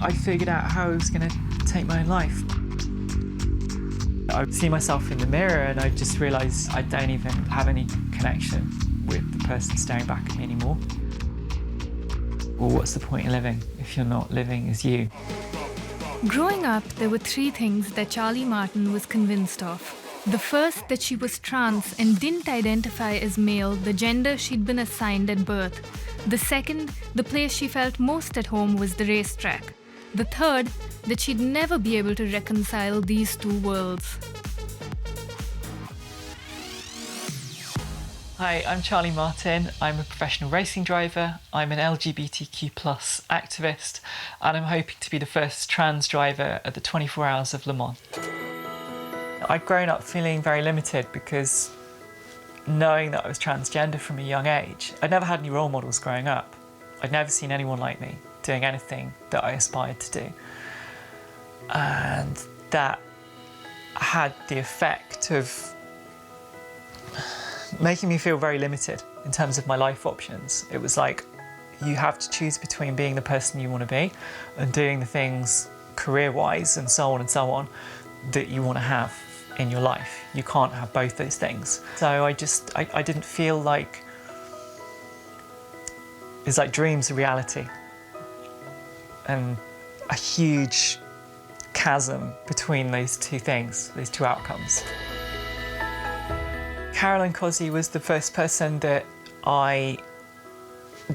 I figured out how I was going to take my own life. I see myself in the mirror and I just realised I don't even have any connection with the person staring back at me anymore. Well, what's the point in living if you're not living as you? Growing up, there were three things that Charlie Martin was convinced of. The first, that she was trans and didn't identify as male, the gender she'd been assigned at birth. The second, the place she felt most at home was the racetrack. The third, that she'd never be able to reconcile these two worlds. Hi, I'm Charlie Martin. I'm a professional racing driver. I'm an LGBTQ+ activist, and I'm hoping to be the first trans driver at the 24 Hours of Le Mans. I'd grown up feeling very limited because knowing that I was transgender from a young age, I'd never had any role models growing up. I'd never seen anyone like me doing anything that I aspired to do. And that had the effect of making me feel very limited in terms of my life options. It was like you have to choose between being the person you want to be and doing the things career-wise and so on that you want to have in your life. You can't have both those things. So I didn't feel like it's like dreams are reality, and a huge chasm between those two things, those two outcomes. Caroline Cosy was the first person that I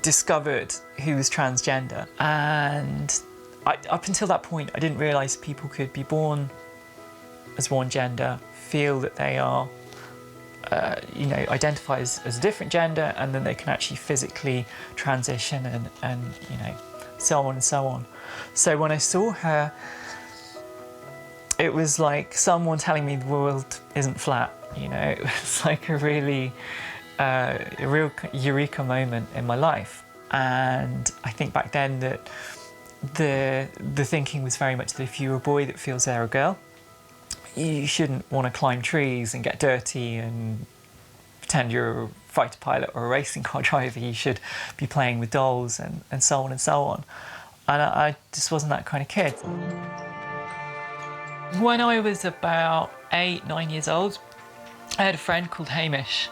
discovered who was transgender, and up until that point I didn't realise people could be born as one gender, feel that they are, identify as a different gender, and then they can actually physically transition and so on and so on. So when I saw her, it was like someone telling me the world isn't flat. It was like a real eureka moment in my life. And I think back then that the thinking was very much that if you're a boy that feels they're a girl, you shouldn't want to climb trees and get dirty and pretend you're a fighter pilot or a racing car driver. You should be playing with dolls and so on and so on. And I just wasn't that kind of kid. When I was about 8, 9 years old, I had a friend called Hamish,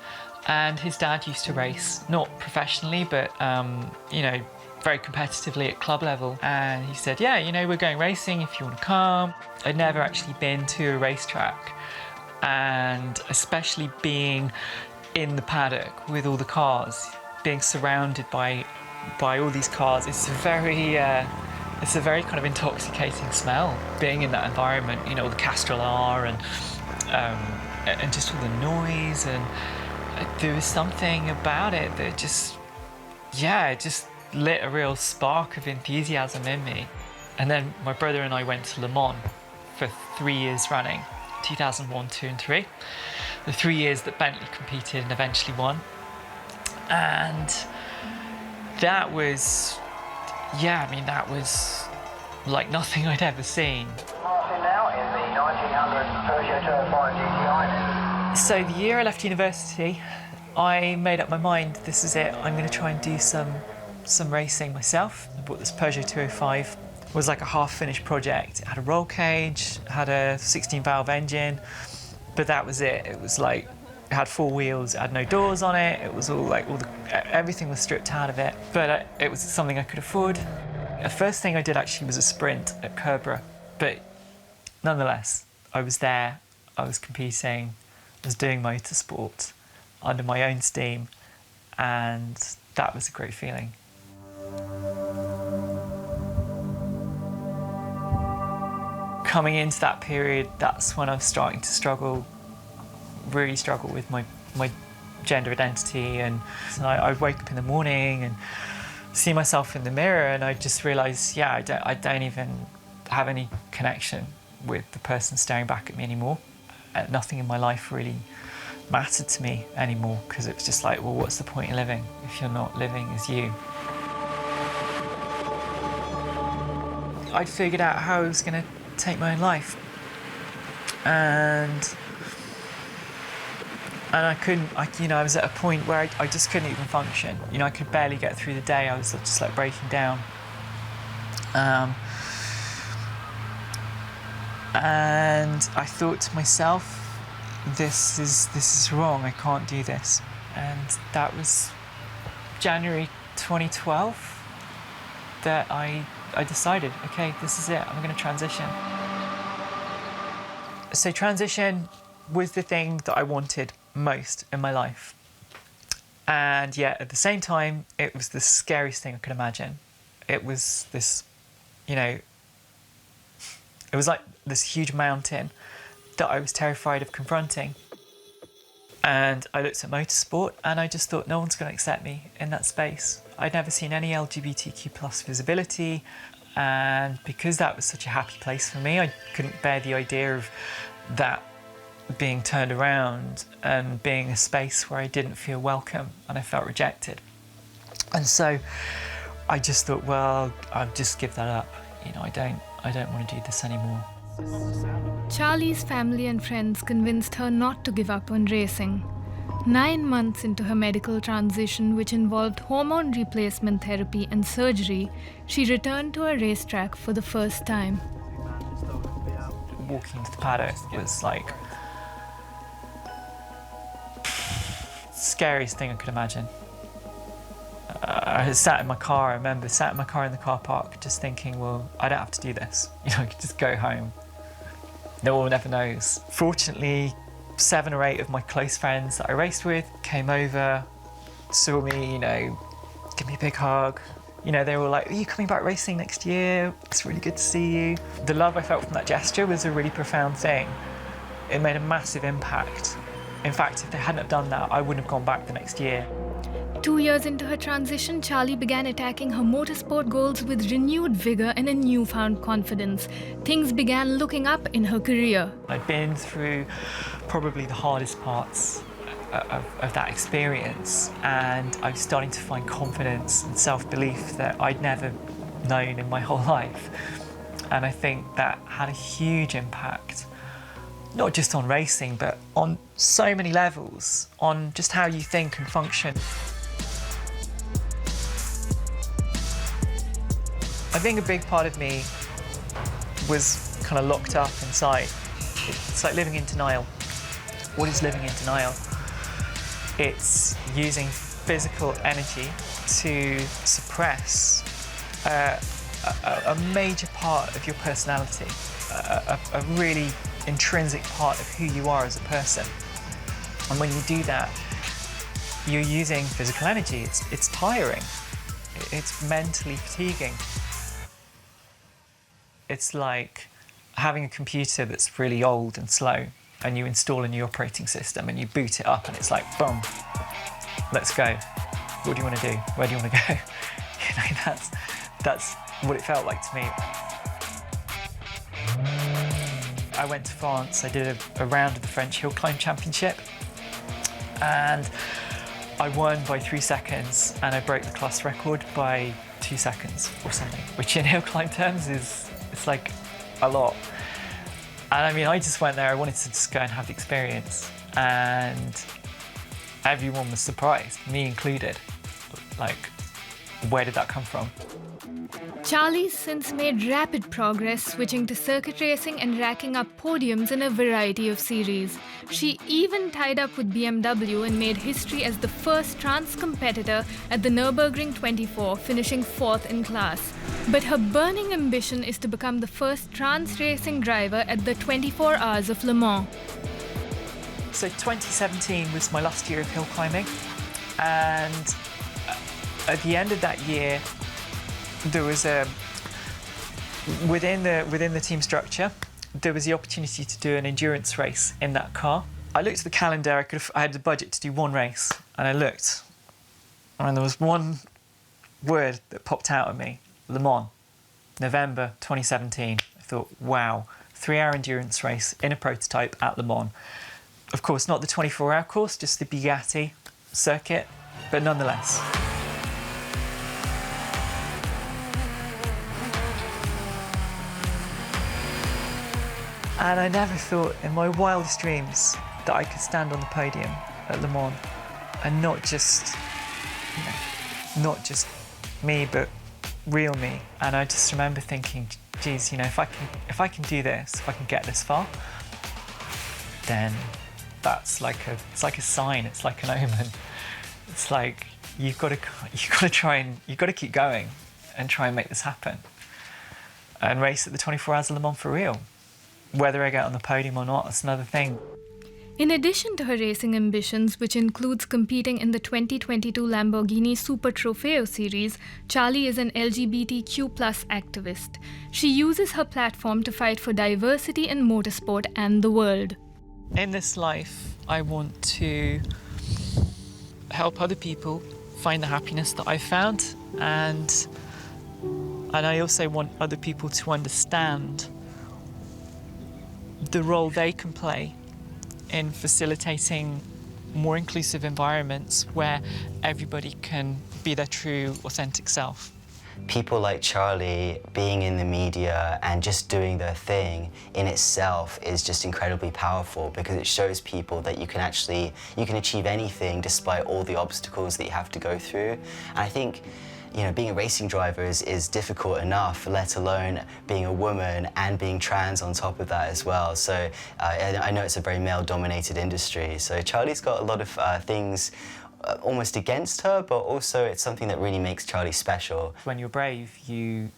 and his dad used to race, not professionally, but very competitively at club level. And he said, yeah, we're going racing if you want to come. I'd never actually been to a racetrack, and especially being in the paddock with all the cars, being surrounded by all these cars, it's a very kind of intoxicating smell, being in that environment, all the Castrol R and just all the noise, and there was something about it that just lit a real spark of enthusiasm in me. And then my brother and I went to Le Mans for 3 years running, 2001, 2 and 3. The 3 years that Bentley competed and eventually won. And that was, that was like nothing I'd ever seen. Now in the 1900 Peugeot 205 GTI. So the year I left university, I made up my mind, this is it, I'm going to try and do some racing myself. I bought this Peugeot 205. It was like a half-finished project. It had a roll cage, had a 16-valve engine, but that was it. It was like, it had 4 wheels, it had no doors on it, it was all like, everything was stripped out of it, but it was something I could afford. The first thing I did actually was a sprint at Kerbera, but nonetheless, I was there, I was competing, I was doing motorsport under my own steam, and that was a great feeling. Coming into that period, that's when I was starting to really struggle with my gender identity, and so I'd wake up in the morning and see myself in the mirror, and I just realised, I don't even have any connection with the person staring back at me anymore. Nothing in my life really mattered to me anymore, because it was just like, well, what's the point in living if you're not living as you? I'd figured out how I was going to take my own life, and I couldn't, I was at a point where I just couldn't even function. I could barely get through the day. I was just like breaking down. And I thought to myself, this is wrong, I can't do this. And that was January 2012 that I decided, okay, this is it, I'm going to transition. So transition was the thing that I wanted most in my life. And yet at the same time, it was the scariest thing I could imagine. It was this, it was like this huge mountain that I was terrified of confronting. And I looked at motorsport and I just thought, no one's going to accept me in that space. I'd never seen any LGBTQ plus visibility. And because that was such a happy place for me, I couldn't bear the idea of that being turned around and being a space where I didn't feel welcome and I felt rejected. And so I just thought, well, I'll just give that up. I don't want to do this anymore. Charlie's family and friends convinced her not to give up on racing. 9 months into her medical transition, which involved hormone replacement therapy and surgery, she returned to a racetrack for the first time. Walking into the paddock was like scariest thing I could imagine. I sat in my car, I remember sat in my car in the car park just thinking, well, I don't have to do this. I could just go home. No one ever knows. Fortunately, 7 or 8 of my close friends that I raced with came over, saw me, give me a big hug. They were like, are you coming back racing next year? It's really good to see you. The love I felt from that gesture was a really profound thing. It made a massive impact. In fact, if they hadn't have done that, I wouldn't have gone back the next year. 2 years into her transition, Charlie began attacking her motorsport goals with renewed vigor and a newfound confidence. Things began looking up in her career. I'd been through probably the hardest parts of that experience, and I was starting to find confidence and self-belief that I'd never known in my whole life. And I think that had a huge impact, not just on racing, but on so many levels, on just how you think and function. I think a big part of me was kind of locked up inside. It's like living in denial. What is living in denial? It's using physical energy to suppress a major part of your personality, a really intrinsic part of who you are as a person. And when you do that, you're using physical energy. It's tiring. It's mentally fatiguing. It's like having a computer that's really old and slow, and you install a new operating system and you boot it up and it's like, boom, let's go. What do you want to do? Where do you want to go? That's what it felt like to me. I went to France, I did a round of the French Hill Climb Championship, and I won by 3 seconds and I broke the class record by 2 seconds or something, which in hill climb terms it's like a lot. And I mean, I just went there, I wanted to just go and have the experience, and everyone was surprised, me included. Like, where did that come from? Charlie's since made rapid progress, switching to circuit racing and racking up podiums in a variety of series. She even tied up with BMW and made history as the first trans competitor at the Nürburgring 24, finishing 4th in class. But her burning ambition is to become the first trans racing driver at the 24 Hours of Le Mans. So 2017 was my last year of hill climbing, and at the end of that year, there was within the team structure, there was the opportunity to do an endurance race in that car. I looked at the calendar, I had the budget to do one race, and I looked, and there was one word that popped out at me: Le Mans, November 2017. I thought, wow, 3-hour endurance race in a prototype at Le Mans. Of course, not the 24-hour course, just the Bugatti circuit, but nonetheless. And I never thought in my wildest dreams that I could stand on the podium at Le Mans, and not just me, but real me. And I just remember thinking, geez, you know, if I can do this, if I can get this far, then that's it's like a sign, it's like an omen. It's like you've got to keep going and try and make this happen and race at the 24 Hours of Le Mans for real. Whether I get on the podium or not, that's another thing. In addition to her racing ambitions, which includes competing in the 2022 Lamborghini Super Trofeo series, Charlie is an LGBTQ+ activist. She uses her platform to fight for diversity in motorsport and the world. In this life, I want to help other people find the happiness that I found, and I also want other people to understand the role they can play in facilitating more inclusive environments where everybody can be their true, authentic self. People like Charlie being in the media and just doing their thing in itself is just incredibly powerful, because it shows people that you can achieve anything despite all the obstacles that you have to go through. And I think, you know, being a racing driver is difficult enough, let alone being a woman and being trans on top of that as well. So I know it's a very male-dominated industry. So Charlie's got a lot of things almost against her, but also it's something that really makes Charlie special. When you're brave, you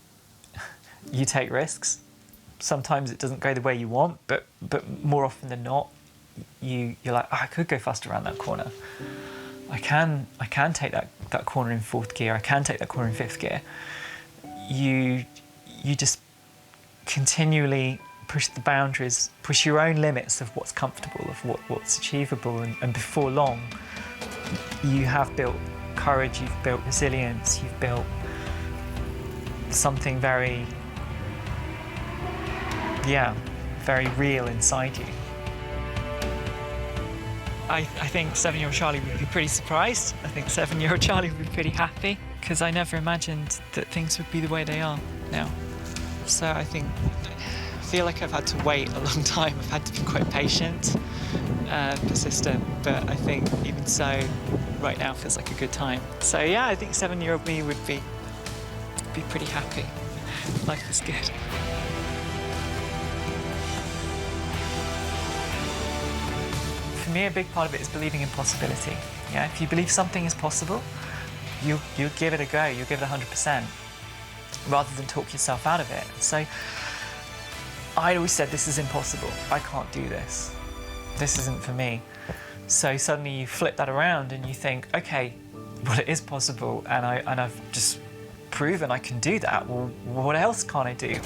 take risks. Sometimes it doesn't go the way you want, but more often than not, you're like, oh, I could go faster around that corner. I can take that corner in 4th gear. I can take that corner in 5th gear. You just continually push the boundaries, push your own limits of what's comfortable, of what's achievable, and before long, you have built courage, you've built resilience, you've built something very real inside you. I think 7-year-old Charlie would be pretty surprised. I think 7-year-old Charlie would be pretty happy, because I never imagined that things would be the way they are now. So I feel like I've had to wait a long time. I've had to be quite patient, persistent, but I think even so, right now feels like a good time. So yeah, I think 7-year-old me would be pretty happy. Life is good. For me, a big part of it is believing in possibility. Yeah, if you believe something is possible, you'll give it a go, you'll give it 100%, rather than talk yourself out of it. So I'd always said, this is impossible, I can't do this, this isn't for me. So suddenly you flip that around and you think, okay, well, it is possible, and I've just proven I can do that. Well, what else can't I do?